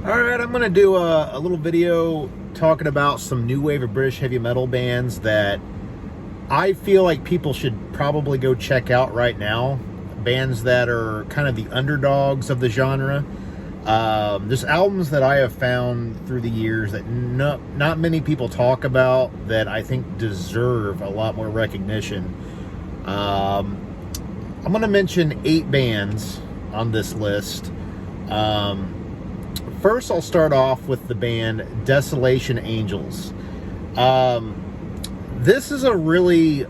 All right, I'm going to do a little video talking about some new wave of British heavy metal bands that I feel like people should probably go check out right now. Bands that are kind of the underdogs of the genre. Just albums that I have found through the years that not many people talk about that I think deserve a lot more recognition. I'm going to mention 8 bands on this list. First, I'll start off with the band Desolation Angels. This is a really...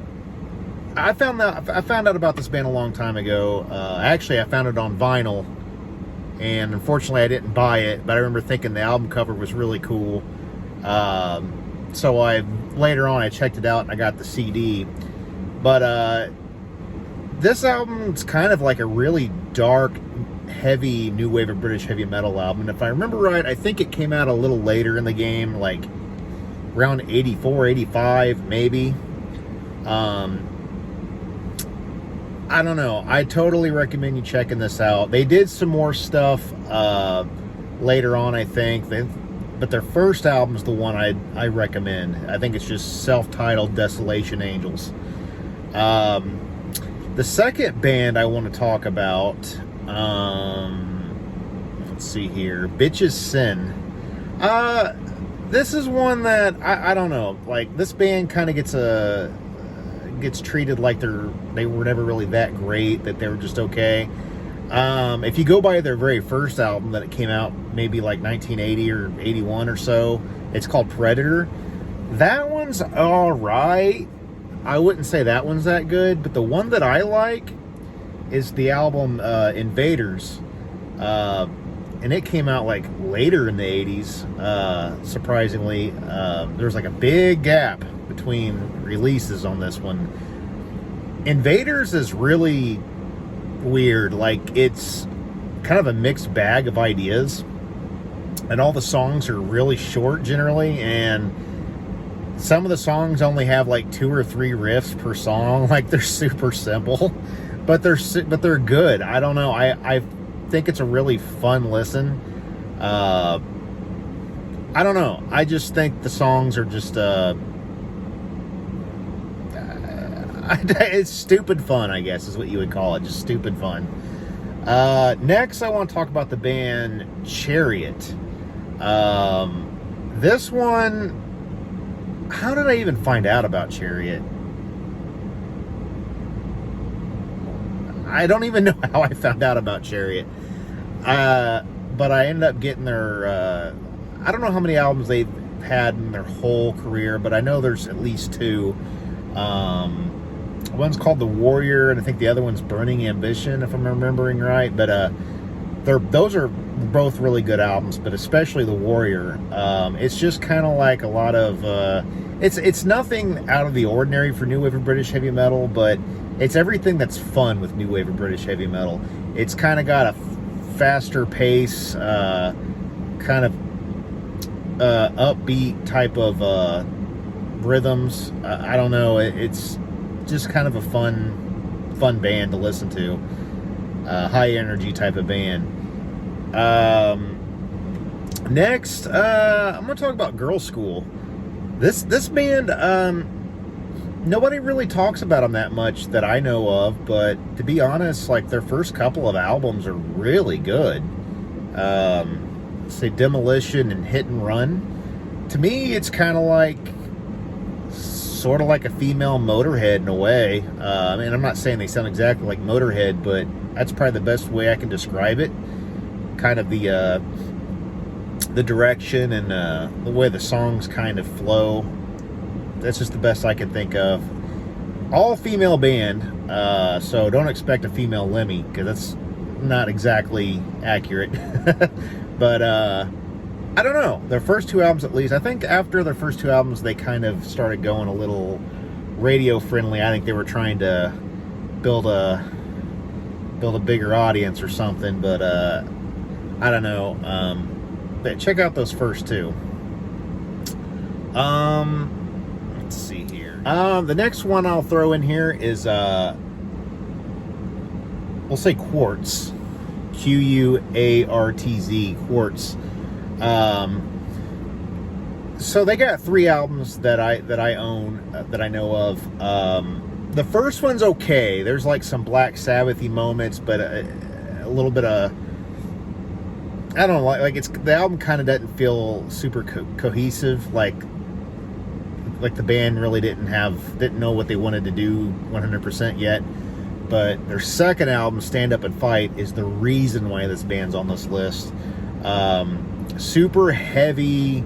I found out about this band a long time ago. Actually, I found it on vinyl, and unfortunately, I didn't buy it. But I remember thinking the album cover was really cool. So later on I checked it out and I got the CD. But this album's kind of like a really dark, heavy new wave of British heavy metal album. And if I remember right, I think it came out a little later in the game, like around 84, 85, maybe. I don't know. I totally recommend you checking this out. They did some more stuff later on, I think. But their first album's the one I recommend. I think it's just self-titled Desolation Angels. The second band I want to talk about, let's see here, Bitches Sin. This is one that I don't know. Like, this band kind of gets treated like they were never really that great, that they were just okay. If you go by their very first album that it came out maybe like 1980 or 81 or so, it's called Predator. That one's all right. I wouldn't say that one's that good, but the one that I like is the album Invaders. And it came out like later in the 80s. Surprisingly, there's like a big gap between releases on this one. Invaders is really weird. Like, it's kind of a mixed bag of ideas, and all the songs are really short generally, and some of the songs only have like 2 or 3 riffs per song. Like, they're super simple, but they're good. I don't know. I think it's a really fun listen. I don't know. I just think the songs are just it's stupid fun, I guess, is what you would call it. Just stupid fun. Next, I want to talk about the band Chariot. This one, how did I even find out about Chariot? I don't even know how I found out about Chariot. But I ended up getting their... I don't know how many albums they've had in their whole career, but I know there's at least 2. One's called The Warrior, and I think the other one's Burning Ambition, if I'm remembering right. But those are both really good albums, but especially The Warrior. It's just kind of like a lot of... It's nothing out of the ordinary for new wave of British heavy metal, but it's everything that's fun with new wave of British heavy metal. It's kind of got a faster pace, kind of upbeat type of rhythms. I don't know. It's just kind of a fun band to listen to. High energy type of band. Next, I'm going to talk about Girl School. This band, nobody really talks about them that much that I know of, but to be honest, like, their first couple of albums are really good. Say Demolition and Hit and Run. To me, it's kind of like, sort of like a female Motorhead in a way. I mean, I'm not saying they sound exactly like Motorhead, but that's probably the best way I can describe it. Kind of the direction and the way the songs kind of flow. That's just the best I can think of. All female band, so don't expect a female Lemmy, because that's not exactly accurate. But I don't know. Their first 2 albums, at least, I think after their first 2 albums, they kind of started going a little radio friendly. I think they were trying to build a bigger audience or something, but I don't know. But check out those first 2. Let's see here. The next one I'll throw in here is we'll say Quartz. Quartz. So they got 3 albums that I own, that I know of. The first one's okay. There's like some Black Sabbath-y moments, but a little bit of, I don't know, like it's, the album kind of doesn't feel super cohesive. Like the band really didn't know what they wanted to do 100% yet. But their second album, Stand Up and Fight, is the reason why this band's on this list. Super heavy.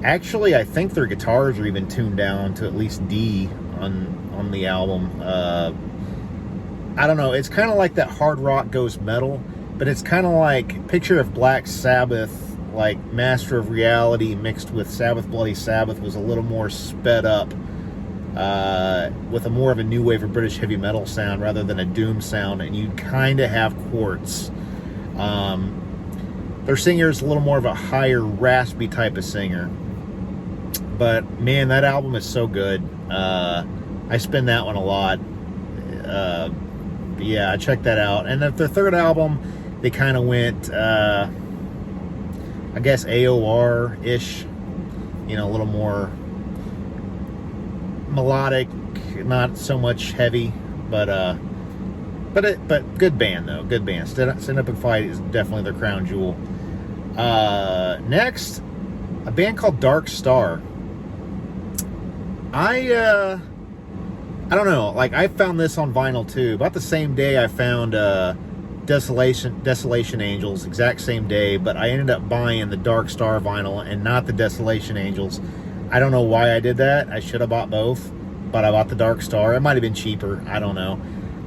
Actually, I think their guitars are even tuned down to at least D on the album. I don't know. It's kind of like that hard rock goes metal, but it's kind of like, picture if Black Sabbath, like Master of Reality mixed with Sabbath Bloody Sabbath, was a little more sped up, with a more of a new wave of British heavy metal sound rather than a doom sound, and you'd kind of have Quartz. Their singer is a little more of a higher, raspy type of singer. But, man, that album is so good. I spin that one a lot. Yeah, check that out. And their third album, they kind of went, I guess, AOR-ish. You know, a little more melodic, not so much heavy. But good band, though. Good band. Stand Up and Fight is definitely their crown jewel. Next, a band called Dark Star. I don't know, like, I found this on vinyl too. About the same day I found Desolation Angels, exact same day, but I ended up buying the Dark Star vinyl and not the Desolation Angels. I don't know why I did that. I should have bought both, but I bought the Dark Star. It might have been cheaper, I don't know.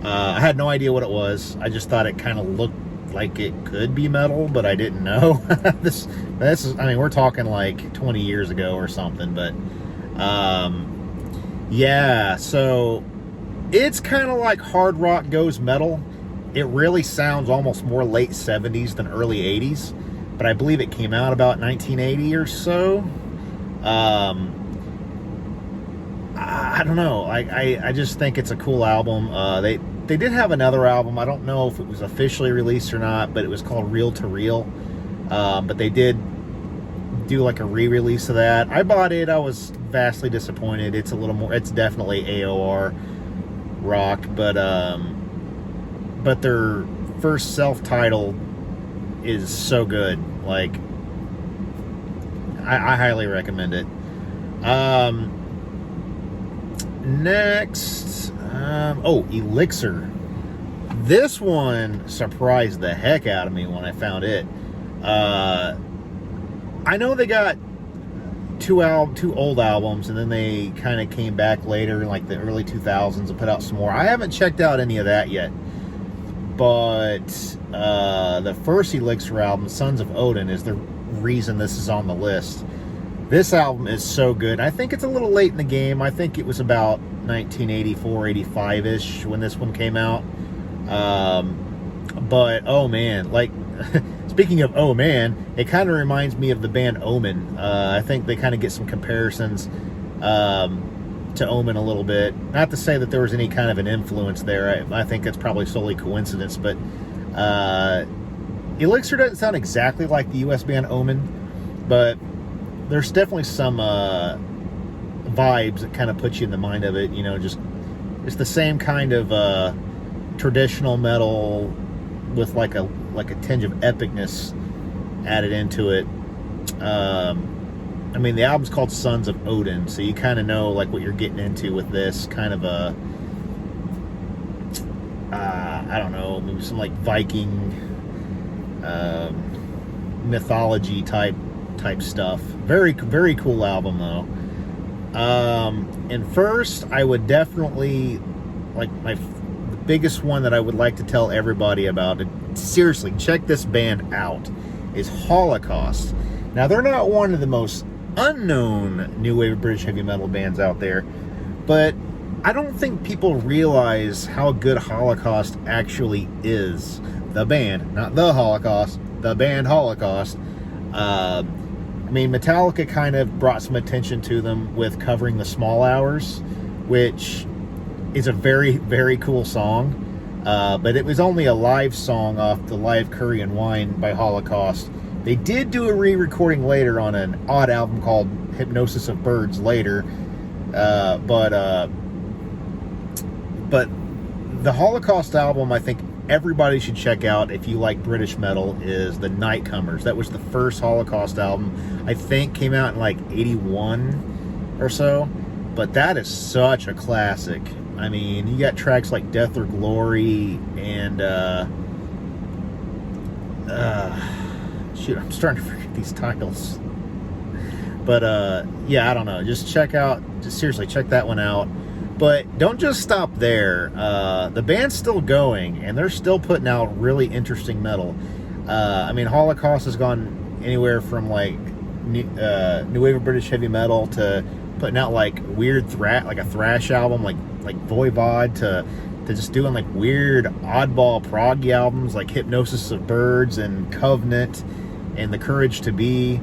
I had no idea what it was. I just thought it kind of looked like it could be metal, but I didn't know. This is, I mean, we're talking like 20 years ago or something, but yeah, so it's kind of like hard rock goes metal. It really sounds almost more late 70s than early 80s, but I believe it came out about 1980 or so. I don't know. I just think it's a cool album. They did have another album. I don't know if it was officially released or not, but it was called Reel to Reel. But they did do like a re-release of that. I bought it. I was vastly disappointed. It's a little more, it's definitely AOR rock, but their first self-titled is so good. Like, I highly recommend it. Next, Elixir. This one surprised the heck out of me when I found it. I know they got two old albums, and then they kind of came back later in like the early 2000s and put out some more. I haven't checked out any of that yet, but the first Elixir album, Sons of Odin, is the reason this is on the list. This album is so good. I think it's a little late in the game. I think it was about 1984, 85-ish when this one came out. But, oh man, like, speaking of oh man, it kind of reminds me of the band Omen. I think they kind of get some comparisons to Omen a little bit. Not to say that there was any kind of an influence there. I think that's probably solely coincidence, but Elixir doesn't sound exactly like the US band Omen, but there's definitely some vibes that kind of put you in the mind of it. You know, just it's the same kind of traditional metal with like a tinge of epicness added into it. I mean, the album's called Sons of Odin, so you kind of know like what you're getting into with this kind of a I don't know, maybe some like Viking mythology type stuff. Very, very cool album though. And first, I would definitely, like, the biggest one that I would like to tell everybody about, seriously, check this band out, is Holocaust. Now, they're not one of the most unknown new wave British heavy metal bands out there, but I don't think people realize how good Holocaust actually is. The band, not the Holocaust, the band Holocaust. I mean, Metallica kind of brought some attention to them with covering The Small Hours, which is a very, very cool song. But it was only a live song off the live Curry and Wine by Holocaust, They did do a re-recording later on an odd album called Hypnosis of Birds later, but the Holocaust album I think everybody should check out if you like British metal is the Nightcomers. That was the first Holocaust album. I think came out in like 81 or so, but that is such a classic. I mean, you got tracks like Death or Glory and shoot, I'm starting to forget these titles. But yeah, I don't know. Just seriously check that one out. But don't just stop there. The band's still going, and they're still putting out really interesting metal. I mean, Holocaust has gone anywhere from like new wave of British heavy metal to putting out like weird like a thrash album, like Voivod, to just doing like weird oddball prog albums like Hypnosis of Birds and Covenant and The Courage to Be.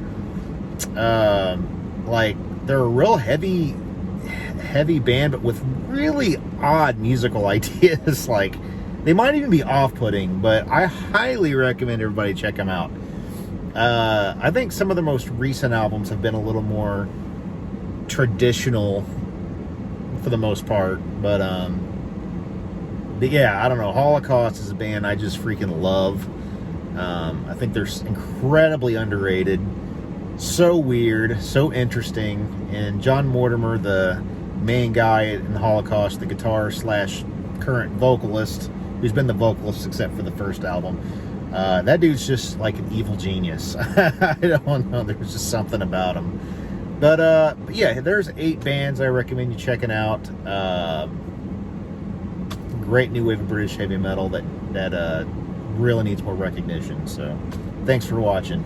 Like they're a real heavy band, but with really odd musical ideas. Like they might even be off-putting, but I highly recommend everybody check them out. I think some of the most recent albums have been a little more traditional for the most part, but yeah, I don't know. Holocaust is a band I just freaking love. I think they're incredibly underrated, so weird, so interesting, and John Mortimer, the main guy in the Holocaust, the guitar / current vocalist, who's been the vocalist except for the first album, that dude's just like an evil genius. I don't know, there's just something about him. But yeah, there's 8 bands I recommend you checking out. Great new wave of British heavy metal that really needs more recognition. So thanks for watching.